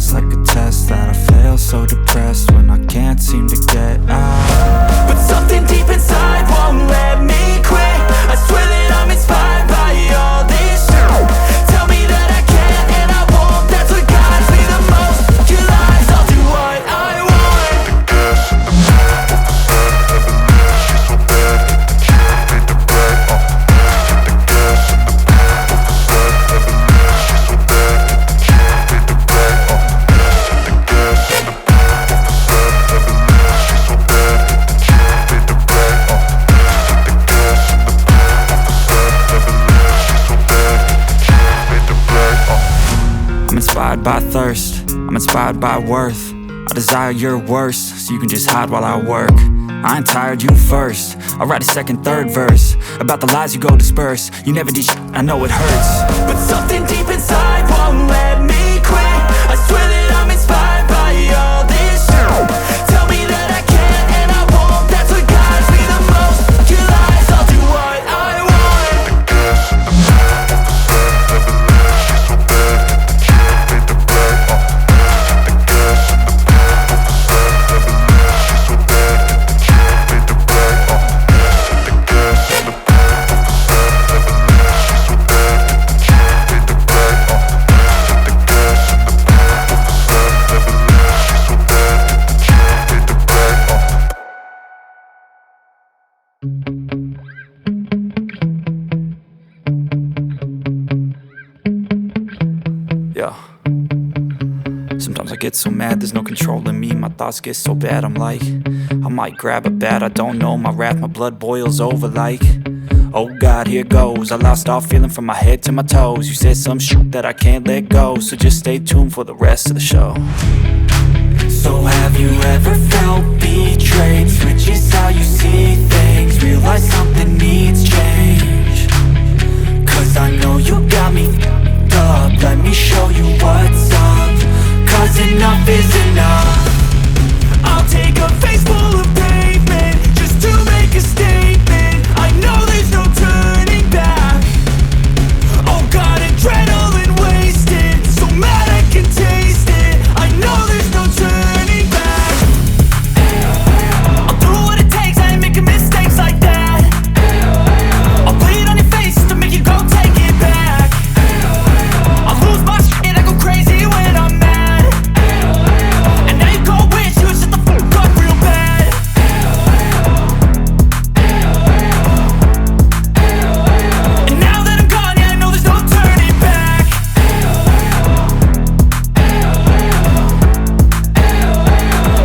feels like a test that I fail, so depressed when I can't seem to get out. But something deep inside won't let me quit. I swear that I'm inspired by all this shit. Tell me that I can't and I won't. That's what guides me the most. Your lies, I'll do what I want. I'm inspired by thirst, I'm inspired by worth. I desire your worst, so you can just hide while I work. I ain't tired, you first. I'll write a second, third verse about the lies you go disperse. You never did shit, I know it hurts. But something deep inside won't let me quit. I swear that I'm inspired by all this shit. Tell me that I can't and I won't. That's what guides me the most. Your lies, I'll do what I want. Yeah. Sometimes I get so mad, there's no controlling me. My thoughts get so bad, I'm like, I might grab a bat, I don't know. My wrath, my blood boils over like, oh God, here goes. I lost all feeling from my head to my toes. You said some shit that I can't let go, so just stay tuned for the rest of the show. So have you ever felt betrayed? Switches how you see things. Realize something needs change. Cause I know you got me f***ed up. Let me show you what's up. Cause enough is enough. I'll take a face full of pavement just to make a statement. I know there's no turning back. Oh God, adrenaline wasted. So mad I can taste it. I know there's no turning back. I'll do what it takes, I ain't making mistakes like that. I'll bleed on your face to make you go take it back. I'll lose my shit, I go crazy when I'm mad. And now you go wish you would shut the fuck up real bad. And now that I'm gone, yeah, I know there's no turning back.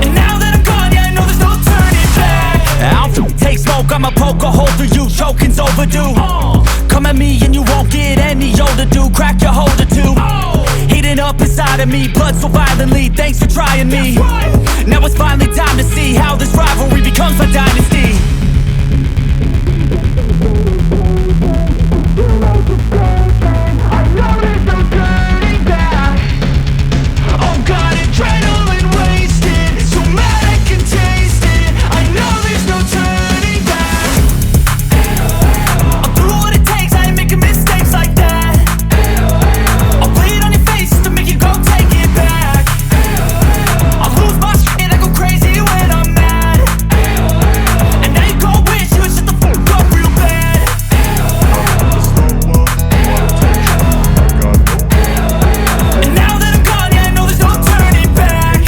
And now that I'm gone, yeah, I know there's no turning back. I'll take smoke, I'ma poke a hole through you, choking's overdue. Come at me and you won't get any older, dude. Crack your holder too. Heating up inside of me, blood so violently. Thanks for trying me. Now it's finally time to see how this rivalry becomes a dynasty. I know there's no turning back. Oh God, adrenaline wasted. So mad I can taste it. I know there's no turning back. I'll do what it takes, I ain't making mistakes like that. I'll bleed on your face to make you go take it back. I'll lose my shit, I go crazy when I'm mad. And now you go wish you would shut the fuck up real bad. And now that I'm gone, yeah, I know there's no turning back.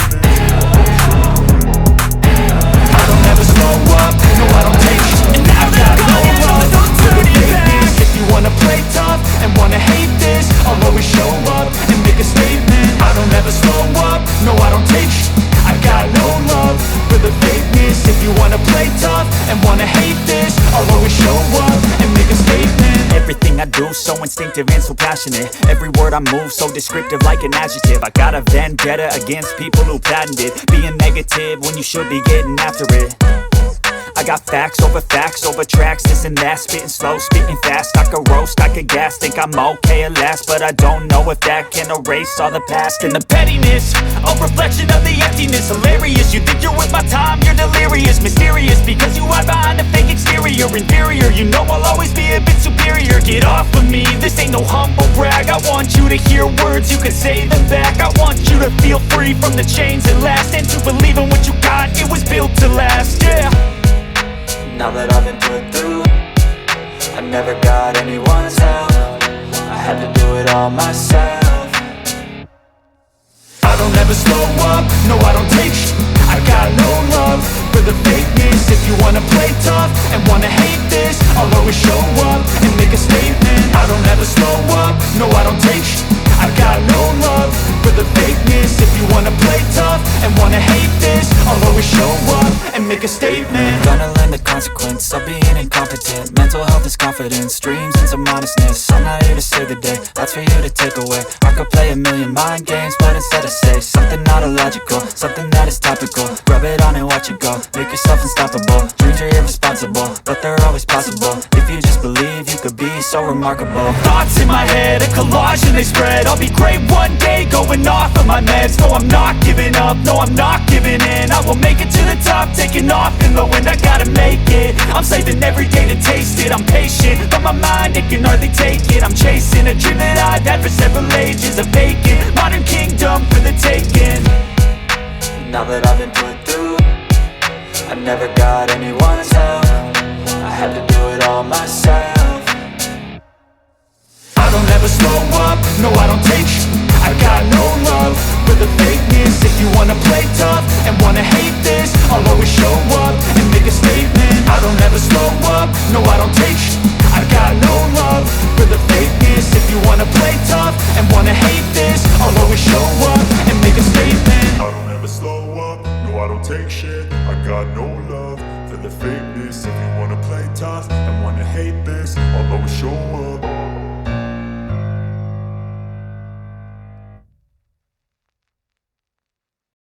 I don't ever slow up, no I don't take shit. And now that I'm gone, yeah, I know there's no turning back. If you wanna play tough and wanna hate this, I'll always show up and make a statement. I don't ever slow up, no I don't take shit. I got no love for the fakeness. If you wanna play tough and wanna hate this, I'll always show up and make a statement. Everything I do so instinctive and so passionate. Every word I move so descriptive like an adjective. I got a vendetta against people who patented being negative when you should be getting after it. I got facts over tracks, this and that. Spitting slow, spitting fast. I could roast, I could gas. Think I'm okay at last, but I don't know if that can erase all the past. And the pettiness, a reflection of the emptiness. Hilarious, you think you're with my time, you're delirious. Mysterious, because you hide behind a fake exterior. Inferior, you know I'll always be a bit superior. Get off of me, this ain't ain't no humble brag. I want you to hear words, you can say them back. I want you to feel free from the chains at last, and to believe in what you got, it was built to last, yeah. Now that I've been put through, I never got anyone's help. I had to do it all myself. I don't ever slow up, no I don't take sh**. I got no love for the fakeness. If you wanna play tough and wanna hate this, I'll always show up and make a statement. I don't ever slow up, no I don't take sh**. I got no love for the fakeness. If you wanna play tough and wanna hate this, I'll always show up and make a statement. Gonna learn the consequence of being incompetent. Mental health is confidence, dreams and some honestness. I'm not here to save the day, that's for you to take away. I could play a million mind games, but instead I say something not illogical, something that is topical. Rub it on and watch it go, make yourself unstoppable. Dreams are irresponsible, but they're always possible. If you just believe, you could be so remarkable. Thoughts in my head, a collage and they spread. I'll be great one day, going off of my meds. No, I'm not giving up, no, I'm not giving in. I will make it to the top, taking off in the wind. I gotta make it, I'm saving every day to taste it. I'm patient, but my mind, it can hardly take it. I'm chasing a dream that I've had for several ages. A vacant, modern kingdom for the taking. Now that I've been put through, I never got anyone's help. I had to do it all myself. I don't ever slow up, no I don't take sh**. I got no love for the fakeness. If you wanna play tough and wanna hate this, I'll always show up and make a statement. I don't ever slow up, no I don't take sh**. I got no love for the fakeness. If you wanna play tough and wanna hate this, I'll always show up and make a statement. I don't ever slow up, no I don't take shit. I got no love for the fakeness. If you wanna play tough and wanna hate this, I'll always show up